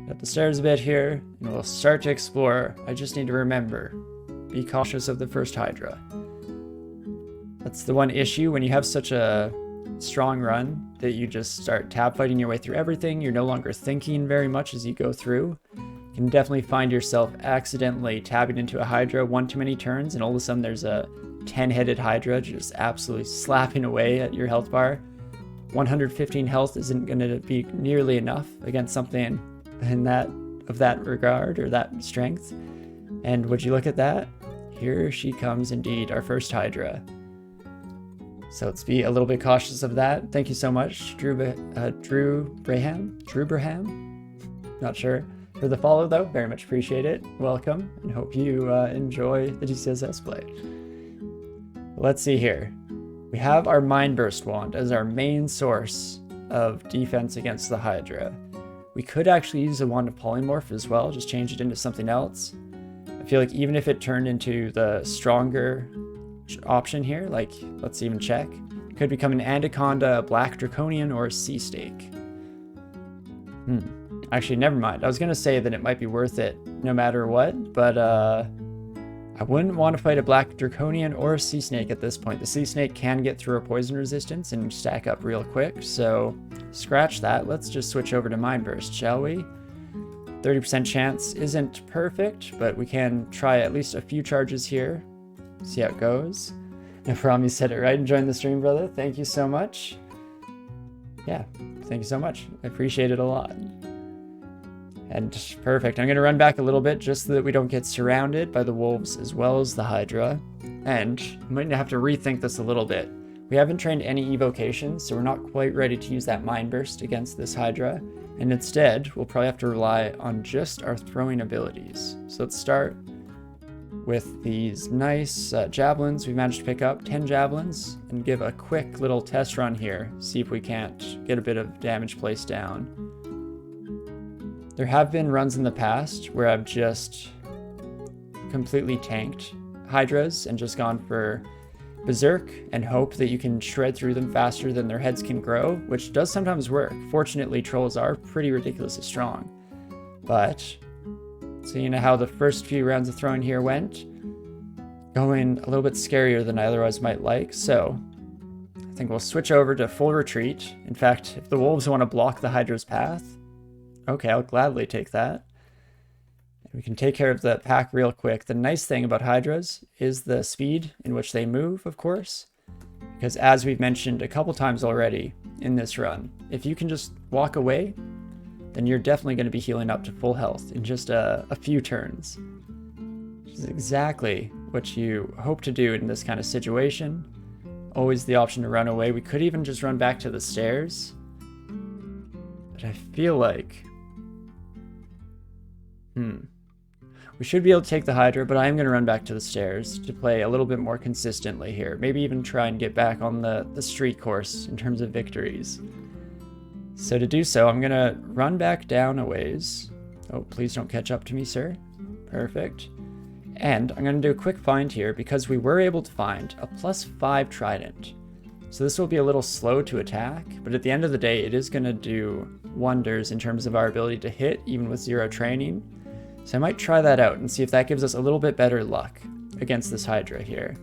Up the stairs a bit here, and we'll start to explore. I just need to remember, be cautious of the first Hydra. That's the one issue when you have such a strong run that you just start tab fighting your way through everything. You're no longer thinking very much as you go through. You can definitely find yourself accidentally tabbing into a Hydra one too many turns, and all of a sudden there's a 10-headed Hydra just absolutely slapping away at your health bar. 115 health isn't going to be nearly enough against something in that regard or that strength. And would you look at that? Here she comes indeed, our first Hydra. So let's be a little bit cautious of that. Thank you so much, Drew Braham? Not sure. For the follow though, very much appreciate it. Welcome, and hope you enjoy the DCSS play. Let's see here. We have our Mind Burst wand as our main source of defense against the Hydra. We could actually use a wand of polymorph as well, just change it into something else. I feel like even if it turned into the stronger option here, like let's even check, it could become an Anaconda, a Black Draconian, or a Sea Stake. Actually, never mind. I was gonna say that it might be worth it no matter what, but I wouldn't want to fight a Black Draconian or a Sea Snake at this point. The Sea Snake can get through a poison resistance and stack up real quick, so scratch that. Let's just switch over to Mind Burst, shall we? 30% chance isn't perfect, but we can try at least a few charges here. See how it goes. And Prom, you said it right. Enjoying the stream, brother. Thank you so much. Yeah, thank you so much. I appreciate it a lot. And perfect. I'm going to run back a little bit just so that we don't get surrounded by the wolves as well as the Hydra. And I might have to rethink this a little bit. We haven't trained any evocations, so we're not quite ready to use that Mind Burst against this Hydra. And instead, we'll probably have to rely on just our throwing abilities. So let's start with these nice javelins. We managed to pick up 10 javelins and give a quick little test run here. See if we can't get a bit of damage placed down. There have been runs in the past where I've just completely tanked Hydras and just gone for Berserk and hope that you can shred through them faster than their heads can grow, which does sometimes work. Fortunately, trolls are pretty ridiculously strong. But, so you know how the first few rounds of throwing here went? Going a little bit scarier than I otherwise might like, so I think we'll switch over to full retreat. In fact, if the wolves want to block the Hydra's path, okay, I'll gladly take that. We can take care of the pack real quick. The nice thing about Hydras is the speed in which they move, of course, because as we've mentioned a couple times already in this run, if you can just walk away, then you're definitely going to be healing up to full health in just a few turns. Which is exactly what you hope to do in this kind of situation. Always the option to run away. We could even just run back to the stairs. But I feel like we should be able to take the Hydra, but I am going to run back to the stairs to play a little bit more consistently here. Maybe even try and get back on the street course in terms of victories. So to do so, I'm going to run back down a ways. Oh, please don't catch up to me, sir. Perfect. And I'm going to do a quick find here because we were able to find a +5 trident. So this will be a little slow to attack, but at the end of the day, it is going to do wonders in terms of our ability to hit, even with 0 training. So I might try that out and see if that gives us a little bit better luck against this Hydra here.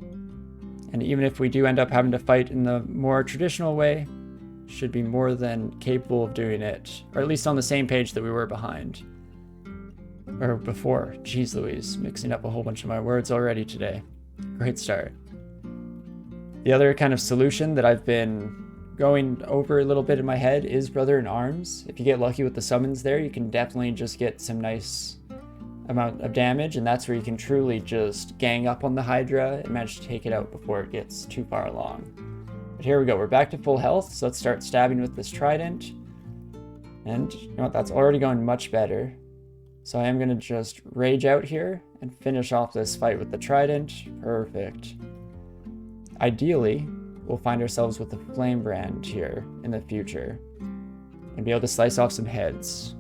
And even if we do end up having to fight in the more traditional way, should be more than capable of doing it, or at least on the same page that we were behind. Or before. Jeez Louise, mixing up a whole bunch of my words already today. Great start. The other kind of solution that I've been going over a little bit in my head is Brother in Arms. If you get lucky with the summons there, you can definitely just get some nice amount of damage, and that's where you can truly just gang up on the Hydra and manage to take it out before it gets too far along. But here we go, we're back to full health, so let's start stabbing with this trident. And you know what, that's already going much better. So I am going to just rage out here and finish off this fight with the trident. Perfect. Ideally, we'll find ourselves with a flame brand here in the future and be able to slice off some heads,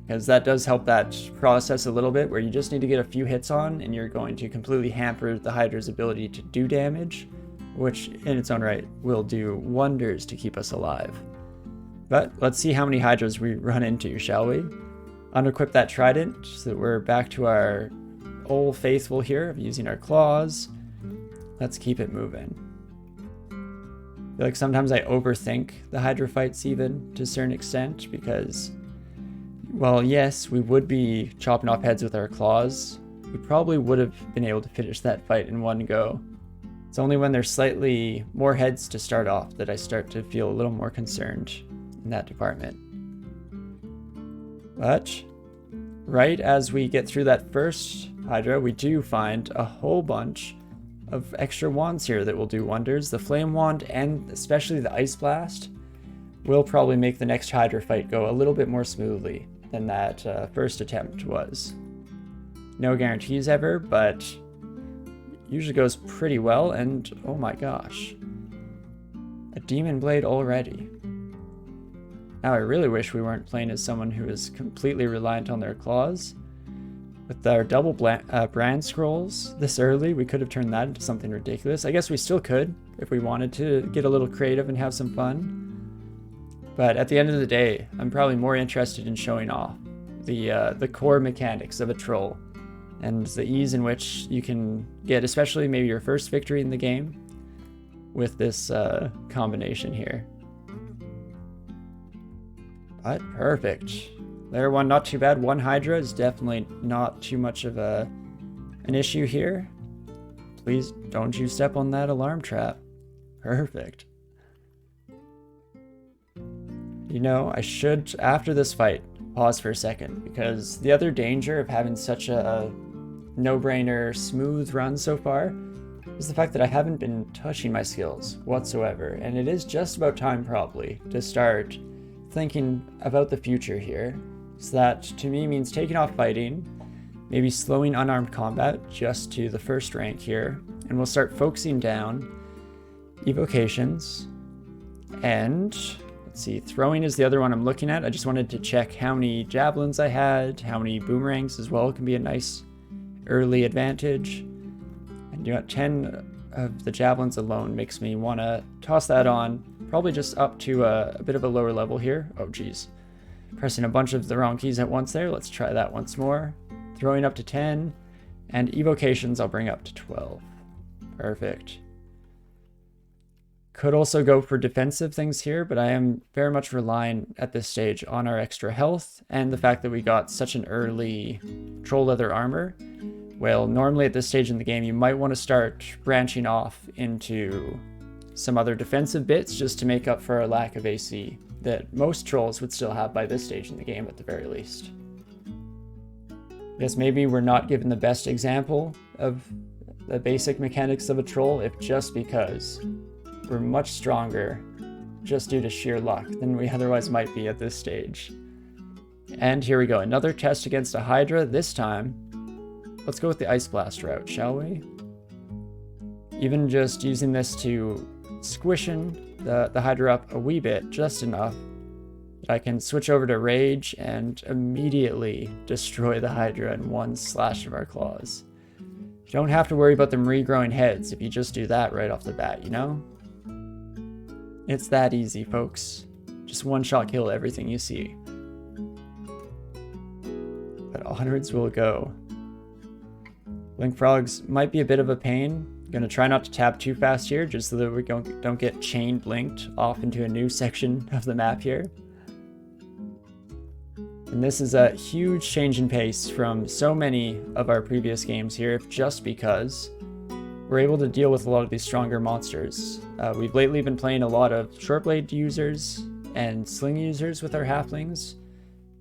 because that does help that process a little bit where you just need to get a few hits on and you're going to completely hamper the Hydra's ability to do damage, which in its own right will do wonders to keep us alive. But let's see how many Hydras we run into, shall we? Unequip that trident so that we're back to our old faithful here of using our claws. Let's keep it moving. I feel like sometimes I overthink the Hydra fights even to a certain extent because, well, yes, we would be chopping off heads with our claws. We probably would have been able to finish that fight in one go. It's only when there's slightly more heads to start off that I start to feel a little more concerned in that department. But right as we get through that first Hydra, we do find a whole bunch of extra wands here that will do wonders. The Flame Wand and especially the Ice Blast will probably make the next Hydra fight go a little bit more smoothly than that first attempt was. No guarantees ever, but usually goes pretty well, and oh my gosh. A Demon Blade already. Now I really wish we weren't playing as someone who is completely reliant on their claws. With our double brand scrolls this early, we could have turned that into something ridiculous. I guess we still could if we wanted to get a little creative and have some fun. But at the end of the day, I'm probably more interested in showing off the core mechanics of a troll and the ease in which you can get, especially maybe your first victory in the game with this combination here. But perfect. Layer 1, not too bad. One Hydra is definitely not too much of an issue here. Please don't you step on that alarm trap. Perfect. You know, I should, after this fight, pause for a second, because the other danger of having such a no-brainer smooth run so far is the fact that I haven't been touching my skills whatsoever, and it is just about time probably to start thinking about the future here. So that to me means taking off fighting, maybe slowing unarmed combat just to the first rank here, and we'll start focusing down evocations, and let's see, throwing is the other one I'm looking at. I just wanted to check how many javelins I had, how many boomerangs as well can be a nice early advantage. And you got 10 of the javelins alone makes me want to toss that on, probably just up to a bit of a lower level here. Oh geez, pressing a bunch of the wrong keys at once there. Let's try that once more. Throwing up to 10, and evocations I'll bring up to 12. Perfect. Could also go for defensive things here, but I am very much relying at this stage on our extra health and the fact that we got such an early troll leather armor. Well, normally at this stage in the game, you might want to start branching off into some other defensive bits just to make up for a lack of AC that most trolls would still have by this stage in the game at the very least. I guess maybe we're not given the best example of the basic mechanics of a troll if just because we're much stronger just due to sheer luck than we otherwise might be at this stage. And here we go, another test against a Hydra. This time, let's go with the Ice Blast route, shall we? Even just using this to squishing the Hydra up a wee bit, just enough that I can switch over to Rage and immediately destroy the Hydra in one slash of our claws. You don't have to worry about them regrowing heads if you just do that right off the bat, you know? It's that easy, folks. Just one-shot kill everything you see. But hundreds will go. Blink Frogs might be a bit of a pain. Gonna try not to tap too fast here, just so that we don't get chain blinked off into a new section of the map here. And this is a huge change in pace from so many of our previous games here, just because we're able to deal with a lot of these stronger monsters. We've lately been playing a lot of short blade users and sling users with our halflings,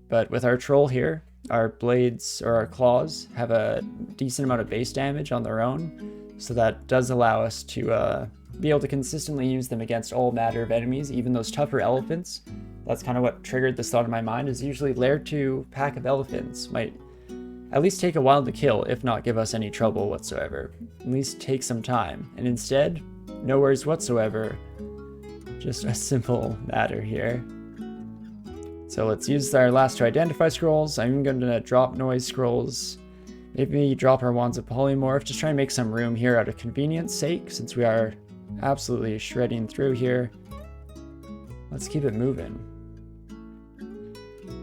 but with our troll here, our blades or our claws have a decent amount of base damage on their own, so that does allow us to be able to consistently use them against all matter of enemies, even those tougher elephants. That's kind of what triggered this thought in my mind, is usually layer 2 pack of elephants might at least take a while to kill, if not give us any trouble whatsoever. At least take some time. And instead, no worries whatsoever. Just a simple matter here. So let's use our last two identify scrolls. I'm going to drop noise scrolls. Maybe drop our wands of polymorph. Just try and make some room here out of convenience sake, since we are absolutely shredding through here. Let's keep it moving.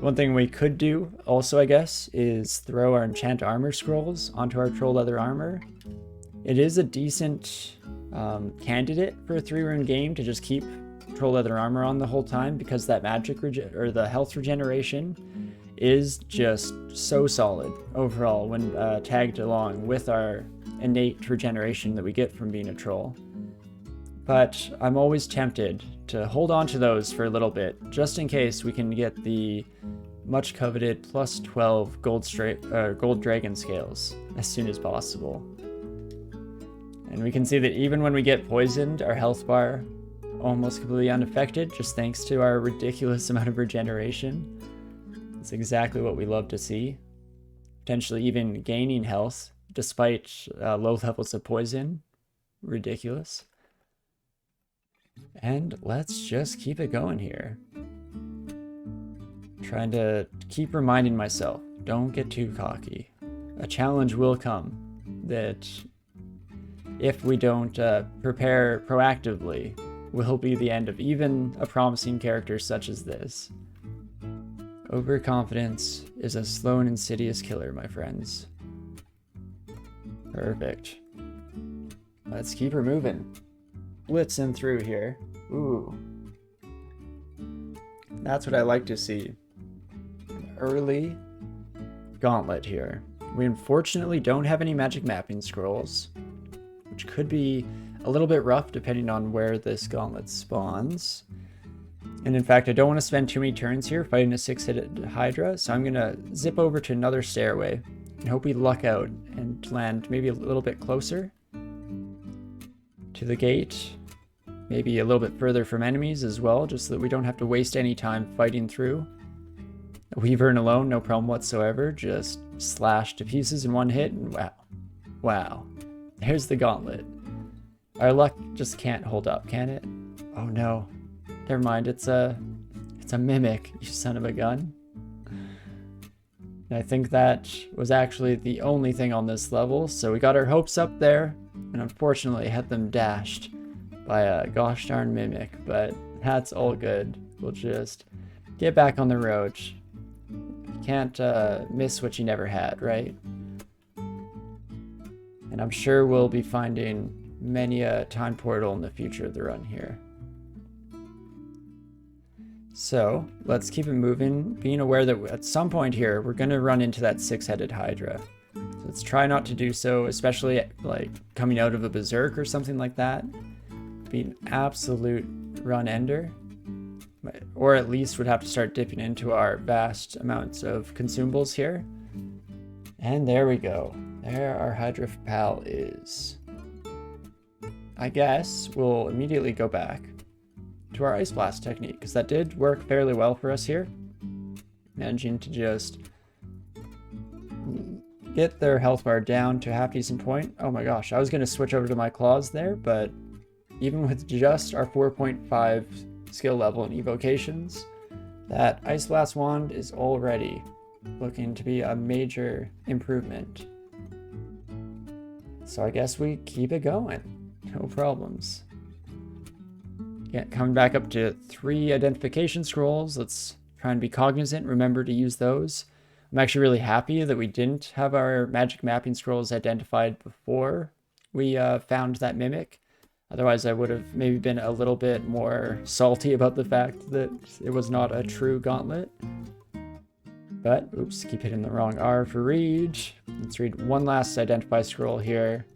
One thing we could do also, I guess, is throw our enchant armor scrolls onto our troll leather armor. It is a decent candidate for a 3-rune game to just keep troll leather armor on the whole time, because that magic or the health regeneration is just so solid overall when tagged along with our innate regeneration that we get from being a troll. But I'm always tempted to hold on to those for a little bit, just in case we can get the much coveted plus 12 gold dragon scales as soon as possible. And we can see that even when we get poisoned, our health bar almost completely unaffected, just thanks to our ridiculous amount of regeneration. It's exactly what we love to see. Potentially even gaining health despite low levels of poison. Ridiculous. And let's just keep it going here. Trying to keep reminding myself, don't get too cocky. A challenge will come that, if we don't prepare proactively, will be the end of even a promising character such as this. Overconfidence is a slow and insidious killer, my friends. Perfect. Let's keep her moving. Blitzing through here. Ooh. That's what I like to see. An early gauntlet here. We unfortunately don't have any magic mapping scrolls, which could be a little bit rough depending on where this gauntlet spawns. And in fact, I don't want to spend too many turns here fighting a 6-headed Hydra, so I'm going to zip over to another stairway and hope we luck out and land maybe a little bit closer to the gate. Maybe a little bit further from enemies as well, just so that we don't have to waste any time fighting through. A Wyvern alone, no problem whatsoever. Just slash to pieces in one hit, and wow. Wow. There's the gauntlet. Our luck just can't hold up, can it? Oh no. Never mind, it's a mimic, you son of a gun. And I think that was actually the only thing on this level, so we got our hopes up there, and unfortunately had them dashed by a gosh darn mimic, but that's all good. We'll just get back on the road. You can't miss what you never had, right? And I'm sure we'll be finding many a time portal in the future of the run here. So let's keep it moving, being aware that at some point here we're going to run into that 6-headed Hydra. So let's try not to do so, especially like coming out of a berserk or something like that. Be an absolute run ender, or at least would have to start dipping into our vast amounts of consumables here. And there we go. There our Hydra pal is. I guess we'll immediately go back to our Ice Blast technique, because that did work fairly well for us here. Managing to just get their health bar down to a half decent point. Oh my gosh, I was going to switch over to my claws there, but even with just our 4.5 skill level in evocations, that Ice Blast wand is already looking to be a major improvement. So I guess we keep it going. No problems. Yeah, coming back up to 3 identification scrolls. Let's try and be cognizant, remember to use those. I'm actually really happy that we didn't have our magic mapping scrolls identified before we found that mimic. Otherwise, I would have maybe been a little bit more salty about the fact that it was not a true gauntlet. But, oops, keep hitting the wrong R for read. Let's read one last identify scroll here.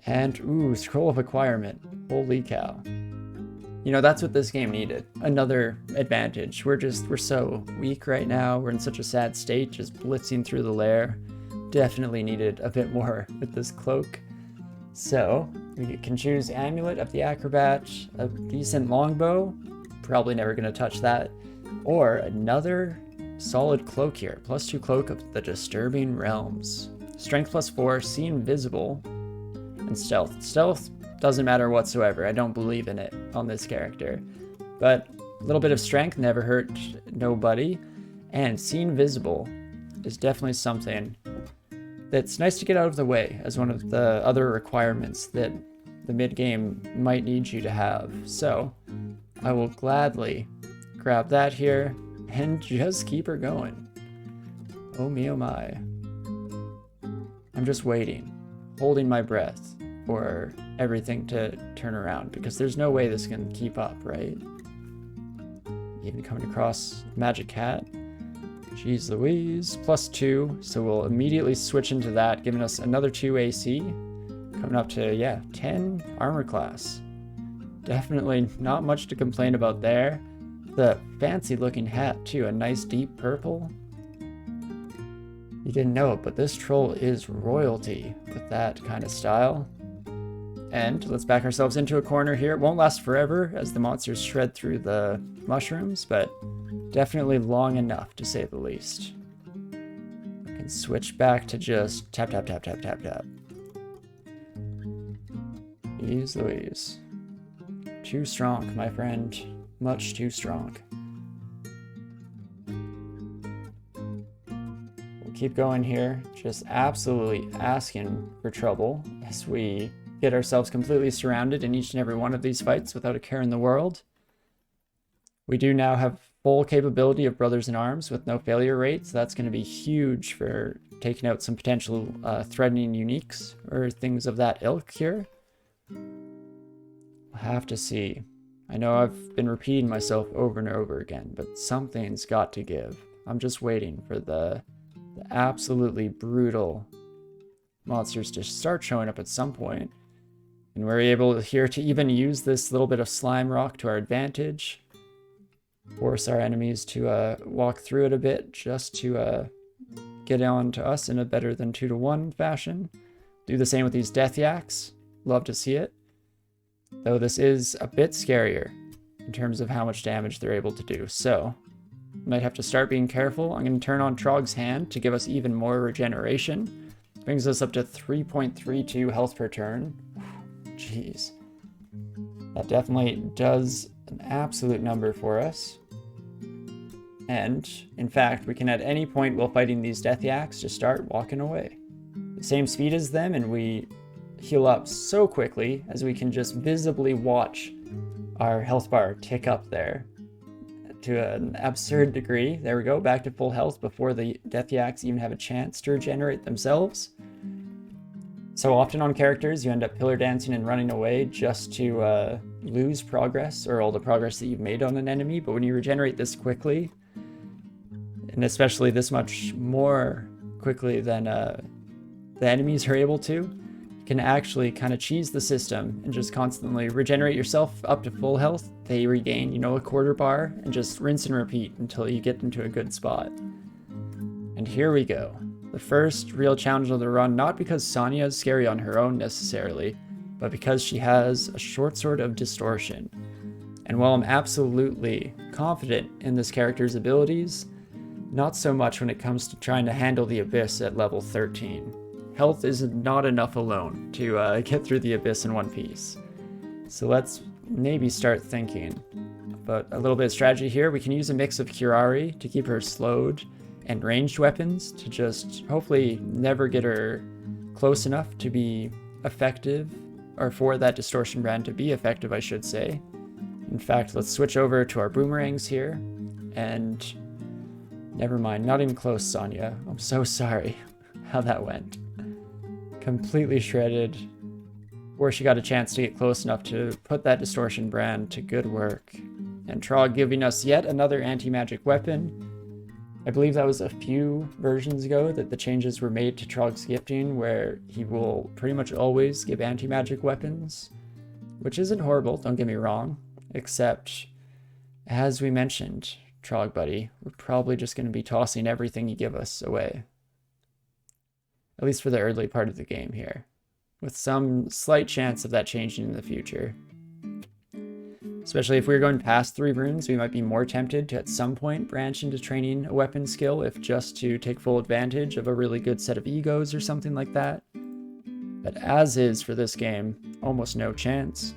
And, ooh, scroll of acquirement. Holy cow. You know, that's what this game needed. Another advantage. We're so weak right now. We're in such a sad state, just blitzing through the lair. Definitely needed a bit more with this cloak. So, we can choose Amulet of the Acrobat, a decent longbow. Probably never going to touch that. Or another solid cloak here. +2 cloak of the Disturbing Realms. Strength +4, see invisible, and stealth. Stealth doesn't matter whatsoever. I don't believe in it on this character. But a little bit of strength never hurt nobody. And see invisible is definitely something that's nice to get out of the way as one of the other requirements that the mid-game might need you to have. So I will gladly grab that here and just keep her going. Oh me, oh my. I'm just waiting, holding my breath for everything to turn around, because there's no way this can keep up, right? Even coming across Magic Cat. Jeez Louise, +2, so we'll immediately switch into that, giving us another 2 AC. Coming up to, yeah, 10 armor class. Definitely not much to complain about there. The fancy looking hat too, a nice deep purple. You didn't know it, but this troll is royalty with that kind of style. And let's back ourselves into a corner here. It won't last forever as the monsters shred through the mushrooms, but definitely long enough to say the least. We can switch back to just tap, tap, tap, tap, tap, tap. Jeez Louise. Too strong, my friend. Much too strong. We'll keep going here, just absolutely asking for trouble as we get ourselves completely surrounded in each and every one of these fights without a care in the world. We do now have full capability of Brothers in Arms with no failure rate, so that's going to be huge for taking out some potential threatening uniques or things of that ilk here. We'll have to see. I know I've been repeating myself over and over again, but something's got to give. I'm just waiting for the absolutely brutal monsters to start showing up at some point. And we're able here to even use this little bit of slime rock to our advantage. Force our enemies to walk through it a bit just to get on to us in a better than 2-to-1 fashion. Do the same with these death yaks. Love to see it. Though this is a bit scarier in terms of how much damage they're able to do. So, might have to start being careful. I'm going to turn on Trog's Hand to give us even more regeneration. Brings us up to 3.32 health per turn. Jeez. That definitely does an absolute number for us. And, in fact, we can at any point while fighting these death yaks just start walking away. The same speed as them, and we heal up so quickly as we can just visibly watch our health bar tick up there to an absurd degree. There we go, back to full health before the death yaks even have a chance to regenerate themselves. So often on characters, you end up pillar dancing and running away just to lose progress or all the progress that you've made on an enemy. But when you regenerate this quickly, and especially this much more quickly than the enemies are able to, you can actually kind of cheese the system and just constantly regenerate yourself up to full health. They regain, you know, a quarter bar, and just rinse and repeat until you get into a good spot. And here we go. The first real challenge of the run, not because Sonya is scary on her own necessarily, but because she has a short sword of distortion. And while I'm absolutely confident in this character's abilities, not so much when it comes to trying to handle the Abyss at level 13. Health is not enough alone to get through the Abyss in one piece. So let's maybe start thinking about a little bit of strategy here. We can use a mix of Curari to keep her slowed and ranged weapons to just hopefully never get her close enough to be effective, or for that distortion brand to be effective, I should say. In fact, let's switch over to our boomerangs here, and never mind, not even close, Sonya. I'm so sorry how that went. Completely shredded, where she got a chance to get close enough to put that distortion brand to good work. And Trog giving us yet another anti-magic weapon. I believe that was a few versions ago that the changes were made to Trog's gifting, where he will pretty much always give anti-magic weapons, which isn't horrible, don't get me wrong, except, as we mentioned, Trog buddy, we're probably just going to be tossing everything you give us away. At least for the early part of the game here, with some slight chance of that changing in the future. Especially if we're going past 3 runes, we might be more tempted to at some point branch into training a weapon skill, if just to take full advantage of a really good set of egos or something like that. But as is for this game, almost no chance.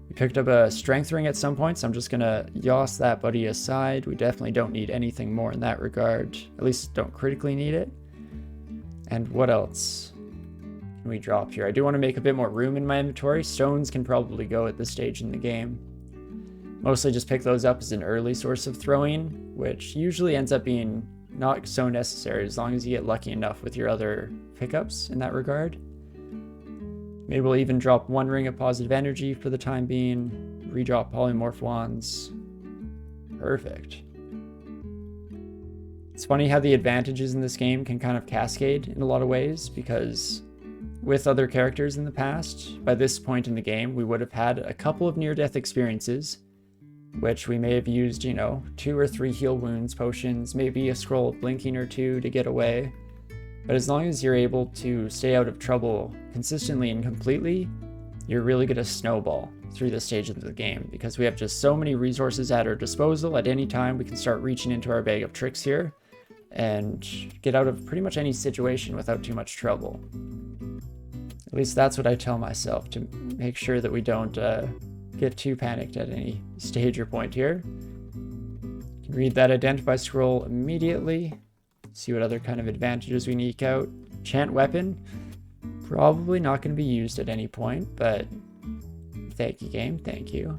We picked up a strength ring at some point, so I'm just gonna yoss that buddy aside. We definitely don't need anything more in that regard. At least don't critically need it. And what else can we drop here? I do want to make a bit more room in my inventory. Stones can probably go at this stage in the game. Mostly just pick those up as an early source of throwing, which usually ends up being not so necessary as long as you get lucky enough with your other pickups in that regard. Maybe we'll even drop one ring of positive energy for the time being, redrop polymorph wands. Perfect. It's funny how the advantages in this game can kind of cascade in a lot of ways, because with other characters in the past, by this point in the game, we would have had a couple of near-death experiences, which we may have used, 2 or 3 heal wounds potions, maybe a scroll of blinking or 2 to get away. But as long as you're able to stay out of trouble consistently and completely, you're really going to snowball through this stage of the game, because we have just so many resources at our disposal. At any time, we can start reaching into our bag of tricks here and get out of pretty much any situation without too much trouble. At least that's what I tell myself, to make sure that we don't get too panicked at any stage or point here. You can read that identify scroll immediately, see what other kind of advantages we can eke out. Enchant weapon, probably not going to be used at any point, but thank you, game, thank you.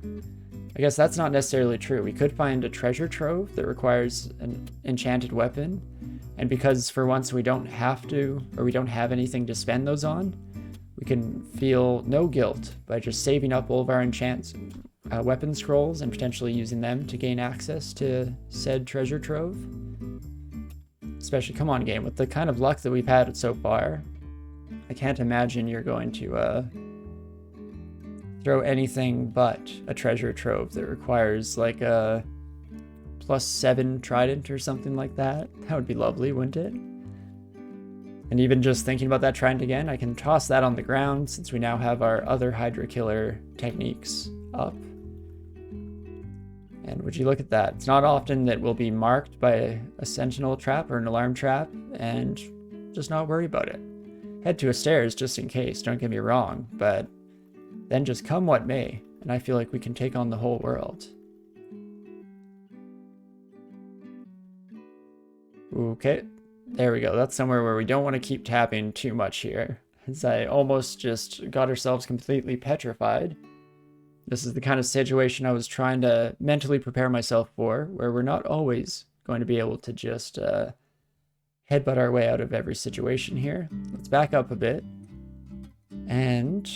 I guess that's not necessarily true. We could find a treasure trove that requires an enchanted weapon, and because for once we don't have to, or we don't have anything to spend those on, we can feel no guilt by just saving up all of our enchant weapon scrolls and potentially using them to gain access to said treasure trove. Especially, come on game, with the kind of luck that we've had so far, I can't imagine you're going to throw anything but a treasure trove that requires like a +7 trident or something like that. That would be lovely, wouldn't it? And even just thinking about that trident again, I can toss that on the ground since we now have our other Hydra killer techniques up. And would you look at that? It's not often that we'll be marked by a sentinel trap or an alarm trap and just not worry about it. Head to a stairs just in case, don't get me wrong, but then just come what may, and I feel like we can take on the whole world. Okay, there we go. That's somewhere where we don't want to keep tapping too much here, as I almost just got ourselves completely petrified. This is the kind of situation I was trying to mentally prepare myself for, where we're not always going to be able to just headbutt our way out of every situation here. Let's back up a bit. And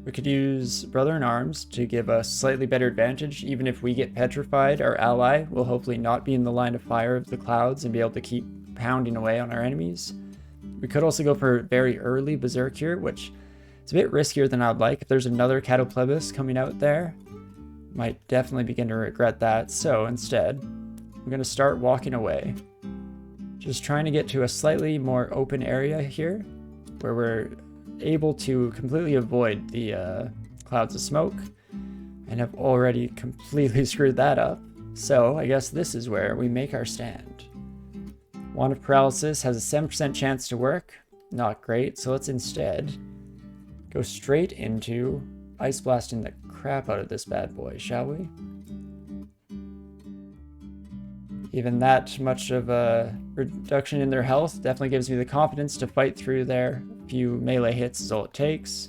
we could use Brother-in-Arms to give us slightly better advantage. Even if we get petrified, our ally will hopefully not be in the line of fire of the clouds and be able to keep pounding away on our enemies. We could also go for very early Berserk here, which is a bit riskier than I'd like. If there's another Catoplebis coming out there, might definitely begin to regret that. So instead, I'm going to start walking away. Just trying to get to a slightly more open area here, where we're able to completely avoid the clouds of smoke, and have already completely screwed that up. So I guess this is where we make our stand. Wand of Paralysis has a 7% chance to work. Not great, so let's instead go straight into Ice Blasting the crap out of this bad boy, shall we? Even that much of a reduction in their health definitely gives me the confidence to fight through there. A few melee hits is all it takes,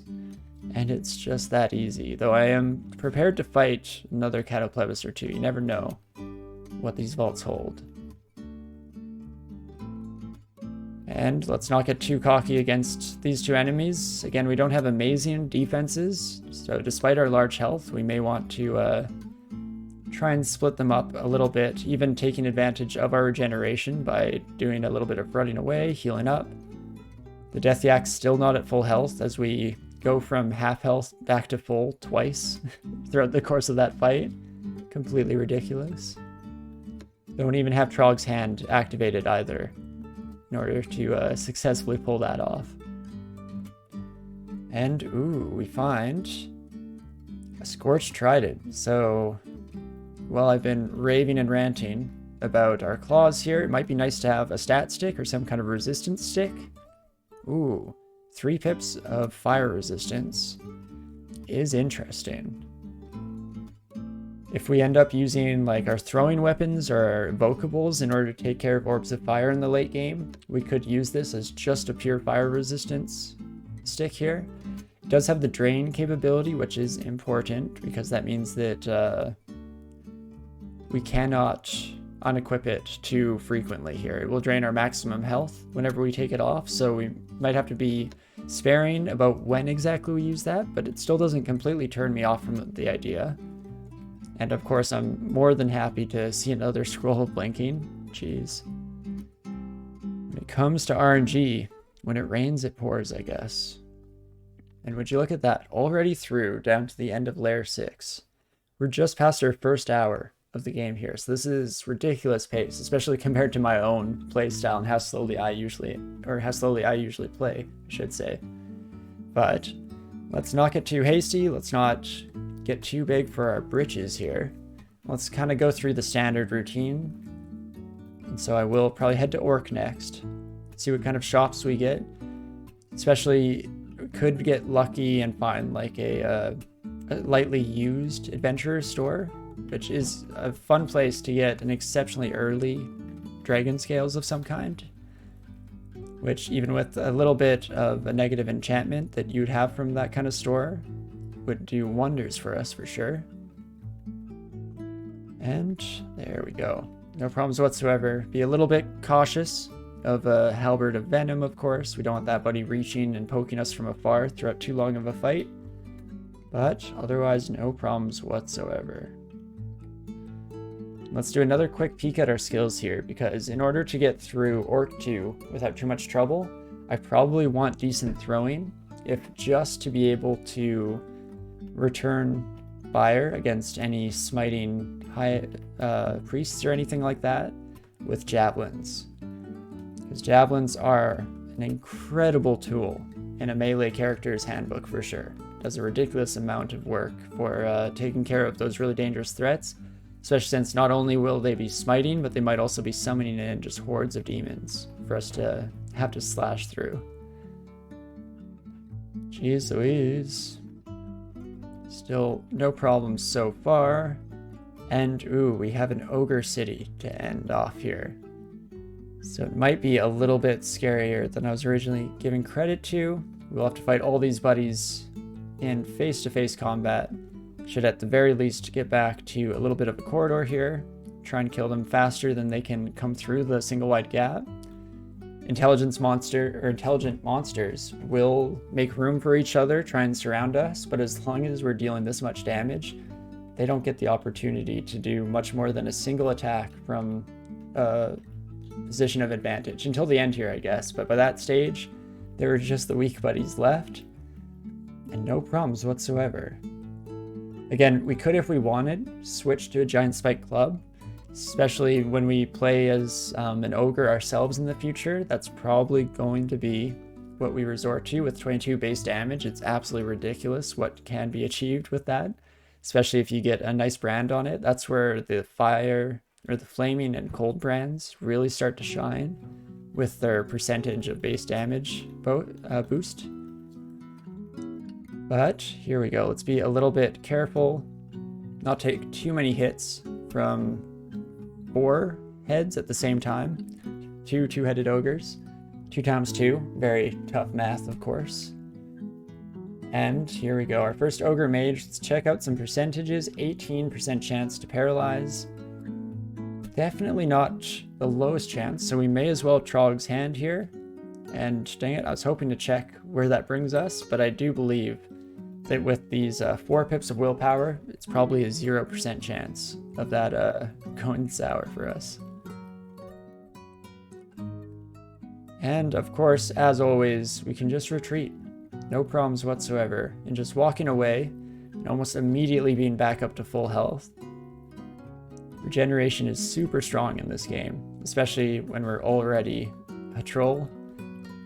and it's just that easy. Though I am prepared to fight another Catoplebis or two. You never know what these vaults hold. And let's not get too cocky against these two enemies. Again, we don't have amazing defenses, so despite our large health, we may want to try and split them up a little bit, even taking advantage of our regeneration by doing a little bit of running away, healing up. The Death Yak's still not at full health, as we go from half health back to full twice throughout the course of that fight. Completely ridiculous. Don't even have Trog's Hand activated either, in order to successfully pull that off. And, ooh, we find a Scorched Trident. So, while I've been raving and ranting about our claws here, it might be nice to have a stat stick or some kind of resistance stick. Ooh, 3 pips of fire resistance is interesting. If we end up using like our throwing weapons or our invocables in order to take care of orbs of fire in the late game, we could use this as just a pure fire resistance stick here. It does have the drain capability, which is important because that means that we cannot unequip it too frequently here. It will drain our maximum health whenever we take it off, so we might have to be sparing about when exactly we use that, but it still doesn't completely turn me off from the idea. And of course, I'm more than happy to see another scroll of blinking. Jeez. When it comes to RNG, when it rains, it pours, I guess. And would you look at that, already through down to the end of layer 6. We're just past our first hour of the game here, so this is ridiculous pace, especially compared to my own play style and how slowly I usually play, I should say. But let's not get too hasty, let's not get too big for our britches here. Let's kind of go through the standard routine. And so I will probably head to Orc next, see what kind of shops we get. Especially, we could get lucky and find like a lightly used adventurer store, which is a fun place to get an exceptionally early dragon scales of some kind, which even with a little bit of a negative enchantment that you'd have from that kind of store would do wonders for us for sure. And there we go. No problems whatsoever. Be a little bit cautious of a halberd of venom, of course. We don't want that buddy reaching and poking us from afar throughout too long of a fight. But otherwise, no problems whatsoever. Let's do another quick peek at our skills here, because in order to get through Orc 2 without too much trouble, I probably want decent throwing, if just to be able to return fire against any smiting high priests or anything like that with javelins. Because javelins are an incredible tool in a melee character's handbook for sure. Does a ridiculous amount of work for taking care of those really dangerous threats, especially since not only will they be smiting, but they might also be summoning in just hordes of demons for us to have to slash through. Jeez Louise. Still no problems so far. And ooh, we have an ogre city to end off here. So it might be a little bit scarier than I was originally giving credit to. We'll have to fight all these buddies in face-to-face combat. Should at the very least get back to a little bit of a corridor here. Try and kill them faster than they can come through the single wide gap. Intelligent monsters will make room for each other, try and surround us, but as long as we're dealing this much damage, they don't get the opportunity to do much more than a single attack from a position of advantage. Until the end here, I guess, but by that stage, there were just the weak buddies left, and no problems whatsoever. Again, we could, if we wanted, switch to a giant spike club, especially when we play as an ogre ourselves in the future. That's probably going to be what we resort to with 22 base damage. It's absolutely ridiculous what can be achieved with that, especially if you get a nice brand on it. That's where the fire or the flaming and cold brands really start to shine with their percentage of base damage boost. But here we go. Let's be a little bit careful, not take too many hits from 4 heads at the same time. 2 two-headed ogres. 2 times 2. Very tough math, of course. And here we go. Our first Ogre Mage. Let's check out some percentages. 18% chance to paralyze. Definitely not the lowest chance, so we may as well Trog's Hand here. And dang it, I was hoping to check where that brings us, but I do believe that with these 4 pips of willpower, it's probably a 0% chance of that going sour for us. And of course, as always, we can just retreat. No problems whatsoever. And just walking away and almost immediately being back up to full health. Regeneration is super strong in this game, especially when we're already a troll.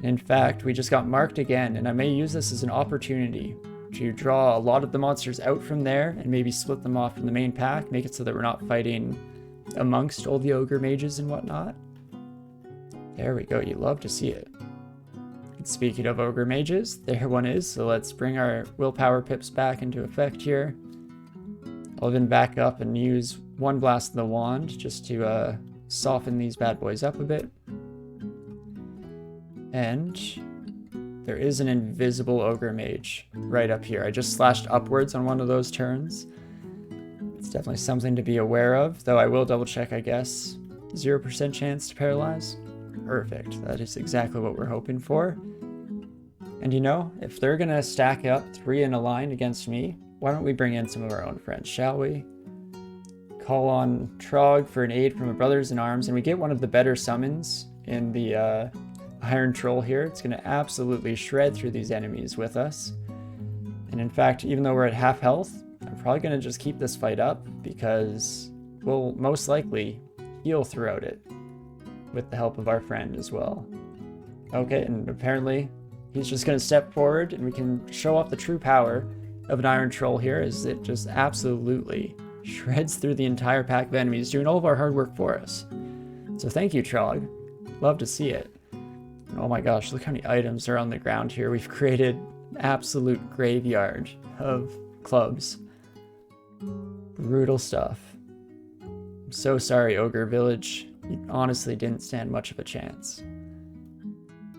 In fact, we just got marked again, and I may use this as an opportunity to draw a lot of the monsters out from there and maybe split them off from the main pack, make it so that we're not fighting amongst all the ogre mages and whatnot. There we go, you love to see it. And speaking of ogre mages, there one is, so let's bring our willpower pips back into effect here. I'll even back up and use one blast of the wand just to soften these bad boys up a bit. And there is an invisible Ogre Mage right up here. I just slashed upwards on one of those turns. It's definitely something to be aware of, though I will double check, I guess. 0% chance to paralyze. Perfect. That is exactly what we're hoping for. And you know, if they're gonna stack up 3 in a line against me, why don't we bring in some of our own friends, shall we? Call on Trog for an aid from a brothers in arms, and we get one of the better summons in the Iron Troll here. It's gonna absolutely shred through these enemies with us. And in fact, even though we're at half health, I'm probably gonna just keep this fight up because we'll most likely heal throughout it with the help of our friend as well. Okay, and apparently he's just going to step forward and we can show off the true power of an Iron Troll here as it just absolutely shreds through the entire pack of enemies, doing all of our hard work for us. So thank you, Trog. Love to see it. And oh my gosh, look how many items are on the ground here. We've created an absolute graveyard of clubs. Brutal stuff. I'm so sorry, Ogre Village. You honestly didn't stand much of a chance.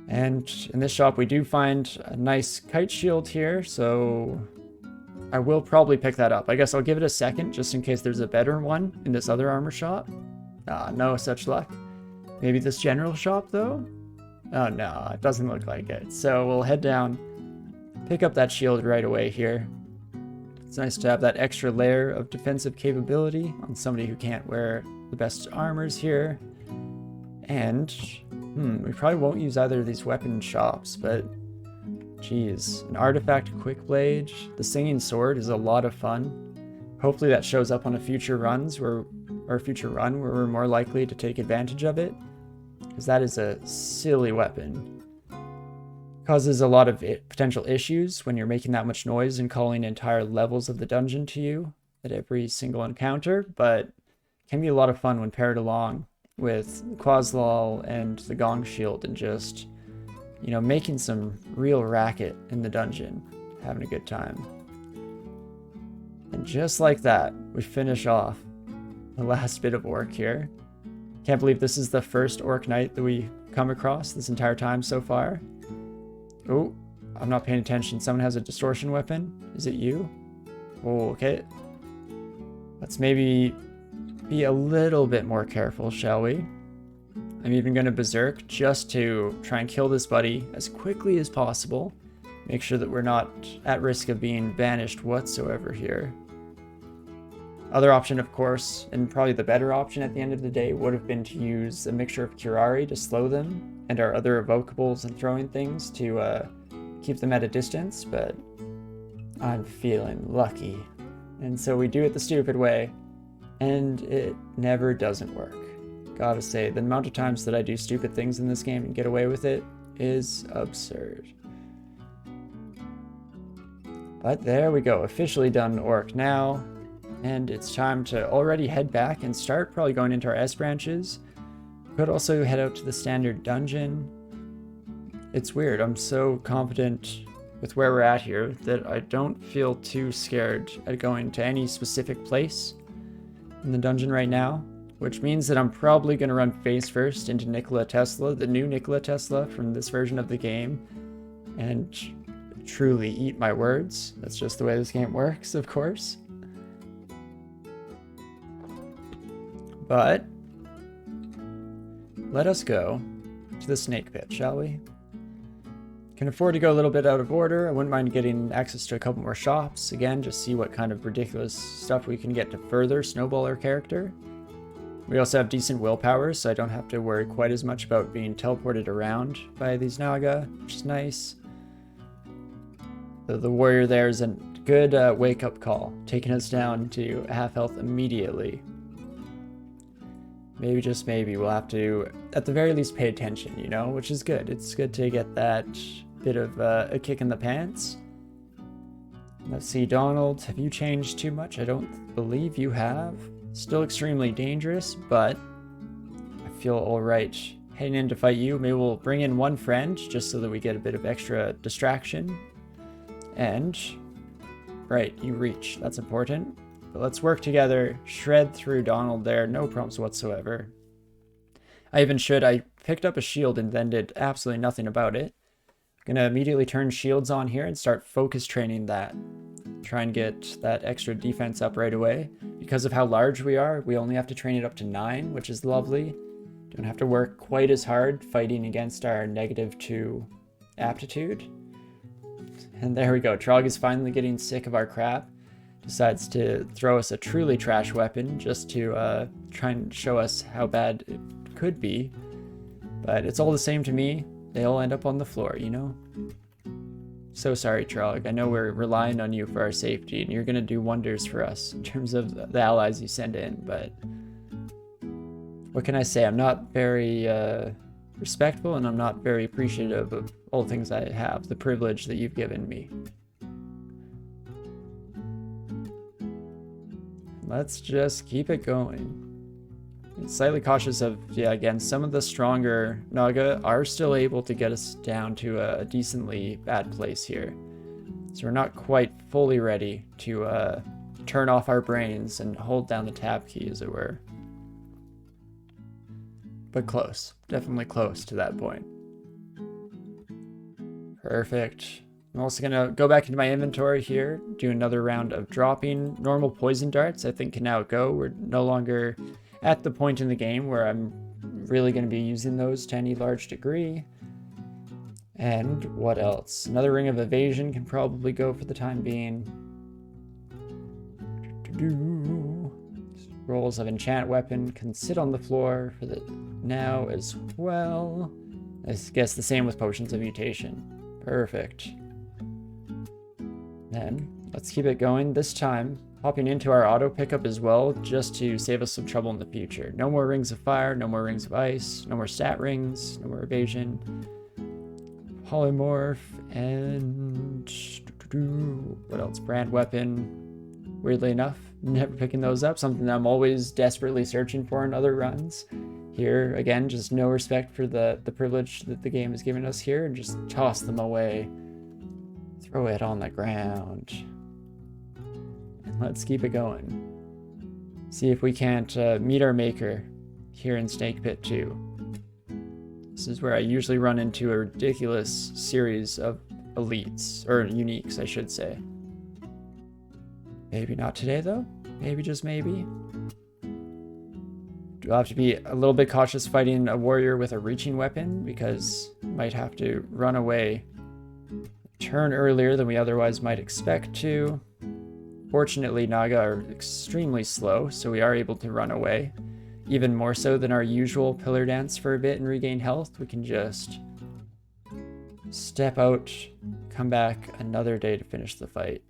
And in this shop we do find a nice kite shield here, so I will probably pick that up. I guess I'll give it a second just in case there's a better one in this other armor shop. No such luck. Maybe this general shop though? Oh no, it doesn't look like it. So we'll head down, pick up that shield right away here. It's nice to have that extra layer of defensive capability on somebody who can't wear the best armors here. And we probably won't use either of these weapon shops, but geez, an artifact quick blade, the singing sword is a lot of fun. Hopefully that shows up on a future run where we're more likely to take advantage of it, because that is a silly weapon. Causes a lot of potential issues when you're making that much noise and calling entire levels of the dungeon to you at every single encounter, but can be a lot of fun when paired along with Quaslal and the Gong Shield and just, you know, making some real racket in the dungeon, having a good time. And just like that, we finish off the last bit of Orc here. Can't believe this is the first Orc Knight that we come across this entire time so far. Oh, I'm not paying attention. Someone has a distortion weapon. Is it you? Oh, okay. Let's maybe be a little bit more careful, shall we? I'm even going to berserk just to try and kill this buddy as quickly as possible. Make sure that we're not at risk of being banished whatsoever here. Other option, of course, and probably the better option at the end of the day, would have been to use a mixture of Curari to slow them and our other evocables and throwing things to keep them at a distance, but I'm feeling lucky. And so we do it the stupid way, and it never doesn't work. Gotta say, the amount of times that I do stupid things in this game and get away with it is absurd. But there we go, officially done Orc now. And it's time to already head back and start probably going into our S branches. Could also head out to the standard dungeon. It's weird, I'm so confident with where we're at here that I don't feel too scared at going to any specific place in the dungeon right now, which means that I'm probably going to run face first into Nikola Tesla, the new Nikola Tesla from this version of the game, and truly eat my words. That's just the way this game works, of course. But let us go to the snake pit, shall we? Can afford to go a little bit out of order. I wouldn't mind getting access to a couple more shops. Again, just see what kind of ridiculous stuff we can get to further snowball our character. We also have decent willpower, so I don't have to worry quite as much about being teleported around by these Naga, which is nice. The warrior there is a good wake-up call, taking us down to half health immediately. Maybe, just maybe, we'll have to, at the very least, pay attention, you know, which is good. It's good to get that bit of a kick in the pants. Let's see, Donald, have you changed too much? I don't believe you have. Still extremely dangerous, but I feel alright heading in to fight you. Maybe we'll bring in one friend, just so that we get a bit of extra distraction. And, right, you reach. That's important. But let's work together, shred through Donald there, no problems whatsoever. I picked up a shield and then did absolutely nothing about it. Gonna immediately turn shields on here and start focus training that. Try and get that extra defense up right away. Because of how large we are, we only have to train it up to 9, which is lovely. Don't have to work quite as hard fighting against our -2 aptitude. And there we go. Trog is finally getting sick of our crap. Decides to throw us a truly trash weapon just to try and show us how bad it could be. But it's all the same to me. They all end up on the floor, you know? So sorry, Trog. I know we're relying on you for our safety, and you're going to do wonders for us in terms of the allies you send in, but what can I say? I'm not very respectful, and I'm not very appreciative of all the things I have, the privilege that you've given me. Let's just keep it going. I'm slightly cautious of, yeah, again, some of the stronger Naga are still able to get us down to a decently bad place here. So we're not quite fully ready to turn off our brains and hold down the tab key, as it were. But close. Definitely close to that point. Perfect. I'm also going to go back into my inventory here, do another round of dropping. Normal poison darts, I think, can now go. We're no longer at the point in the game where I'm really going to be using those to any large degree. And what else? Another ring of evasion can probably go for the time being. Rolls of enchant weapon can sit on the floor for the now as well. I guess the same with potions of mutation. Perfect. Then let's keep it going. This time hopping into our auto pickup as well, just to save us some trouble in the future. No more rings of fire, no more rings of ice, no more stat rings, no more evasion. Polymorph, and what else? Brand weapon. Weirdly enough, never picking those up, something that I'm always desperately searching for in other runs. Here, again, just no respect for the privilege that the game has given us here, and just toss them away. Throw it on the ground. Let's keep it going. See if we can't meet our maker here in Snake Pit 2. This is where I usually run into a ridiculous series of elites, or uniques, I should say. Maybe not today, though. Maybe, just maybe. I'll have to be a little bit cautious fighting a warrior with a reaching weapon, because I might have to run away a turn earlier than we otherwise might expect to. Fortunately, Naga are extremely slow, so we are able to run away. Even more so than our usual pillar dance for a bit and regain health. We can just step out, come back another day to finish the fight.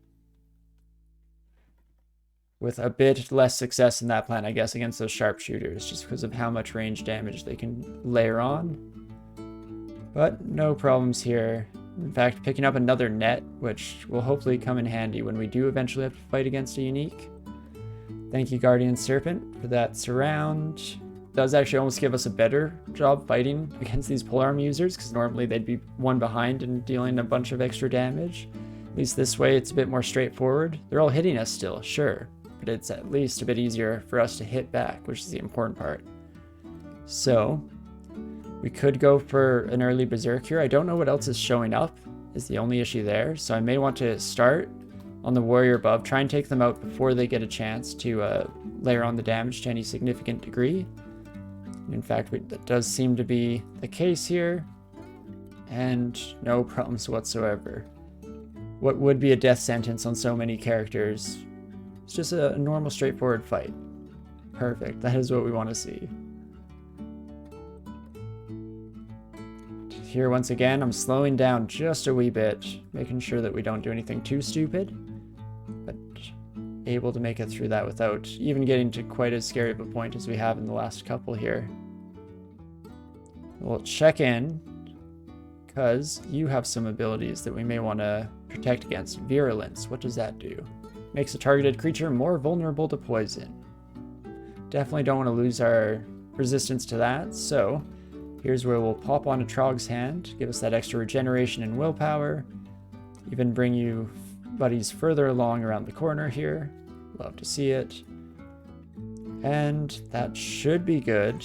With a bit less success in that plan, I guess, against those sharpshooters, just because of how much range damage they can layer on. But no problems here. In fact, picking up another net, which will hopefully come in handy when we do eventually have to fight against a unique. Thank you, Guardian Serpent, for that surround. It does actually almost give us a better job fighting against these polearm users, because normally they'd be one behind and dealing a bunch of extra damage. At least this way it's a bit more straightforward. They're all hitting us still, sure, but it's at least a bit easier for us to hit back, which is the important part. So we could go for an early berserk here. I don't know what else is showing up, is the only issue there. So I may want to start on the warrior above, try and take them out before they get a chance to layer on the damage to any significant degree. In fact, that does seem to be the case here, and no problems whatsoever. What would be a death sentence on so many characters? It's just a normal, straightforward fight. Perfect, that is what we want to see. Here, once again, I'm slowing down just a wee bit, making sure that we don't do anything too stupid, but able to make it through that without even getting to quite as scary of a point as we have in the last couple here. We'll check in, because you have some abilities that we may want to protect against. Virulence, what does that do? Makes a targeted creature more vulnerable to poison. Definitely don't want to lose our resistance to that, so here's where we'll pop on a Trog's hand, give us that extra regeneration and willpower, even bring you buddies further along around the corner here. Love to see it. And that should be good,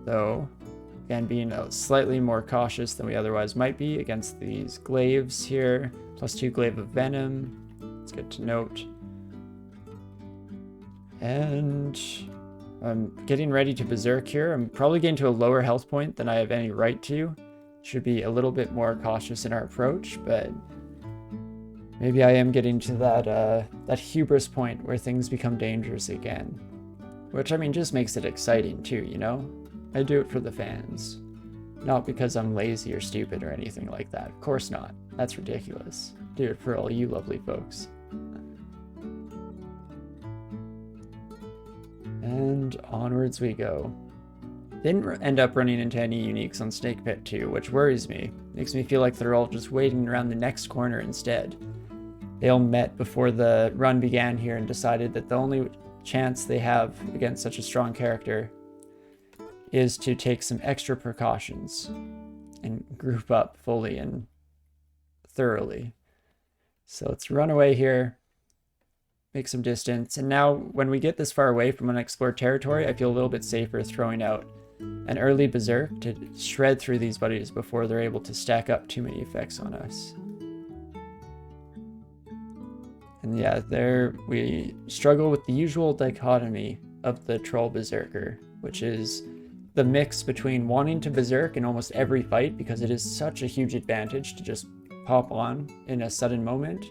though. and being slightly more cautious than we otherwise might be against these glaives here. +2 glaive of venom. It's good to note. And I'm getting ready to berserk here. I'm probably getting to a lower health point than I have any right to. Should be a little bit more cautious in our approach, but maybe I am getting to that hubris point where things become dangerous again. Which, I mean, just makes it exciting too, you know? I do it for the fans. Not because I'm lazy or stupid or anything like that. Of course not. That's ridiculous. Do it for all you lovely folks. And onwards we go. Didn't end up running into any uniques on Snake Pit 2, which worries me. Makes me feel like they're all just waiting around the next corner instead. They all met before the run began here and decided that the only chance they have against such a strong character is to take some extra precautions and group up fully and thoroughly. So let's run away here. Make some distance, and now when we get this far away from unexplored territory, I feel a little bit safer throwing out an early berserk to shred through these buddies before they're able to stack up too many effects on us. And yeah, there we struggle with the usual dichotomy of the troll berserker, which is the mix between wanting to berserk in almost every fight because it is such a huge advantage to just pop on in a sudden moment,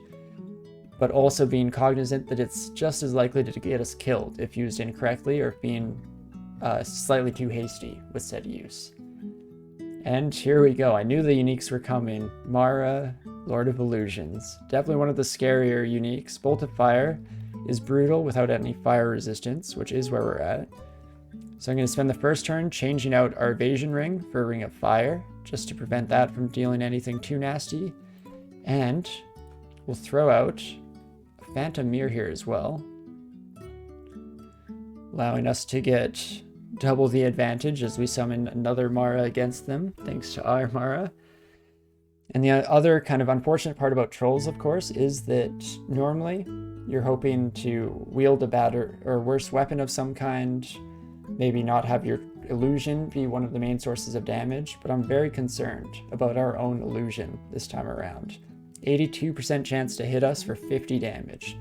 but also being cognizant that it's just as likely to get us killed if used incorrectly or being slightly too hasty with said use. And here we go. I knew the uniques were coming. Mara, Lord of Illusions. Definitely one of the scarier uniques. Bolt of Fire is brutal without any fire resistance, which is where we're at. So I'm going to spend the first turn changing out our evasion ring for a Ring of Fire, just to prevent that from dealing anything too nasty. And we'll throw out Phantom Mirror here as well, allowing us to get double the advantage as we summon another Mara against them, thanks to our Mara. And the other kind of unfortunate part about trolls, of course, is that normally you're hoping to wield a better or worse weapon of some kind, maybe not have your illusion be one of the main sources of damage, but I'm very concerned about our own illusion this time around. 82% chance to hit us for 50 damage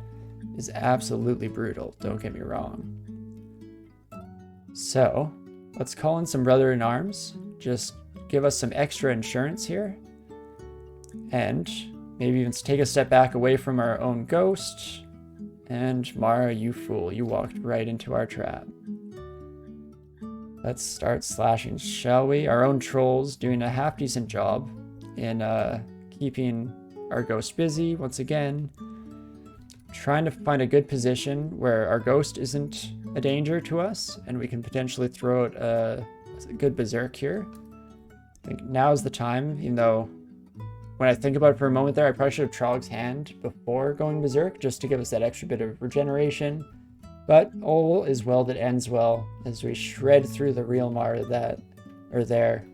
is absolutely brutal, don't get me wrong. So, let's call in some Brother-in-Arms, just give us some extra insurance here, and maybe even take a step back away from our own ghost. And Mara, you fool, you walked right into our trap. Let's start slashing, shall we? Our own trolls doing a half-decent job in keeping our ghost busy once again, trying to find a good position where our ghost isn't a danger to us and we can potentially throw out a good berserk here. I think now is the time, even though when I think about it for a moment there, I probably should have Trog's Hand before going berserk just to give us that extra bit of regeneration. But all is well that ends well as we shred through the real Mara that are there.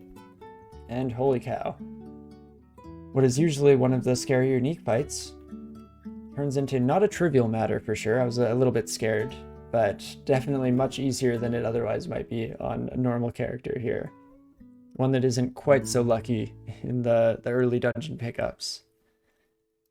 And holy cow. What is usually one of the scary unique fights turns into not a trivial matter for sure. I was a little bit scared, but definitely much easier than it otherwise might be on a normal character here. One that isn't quite so lucky in the early dungeon pickups.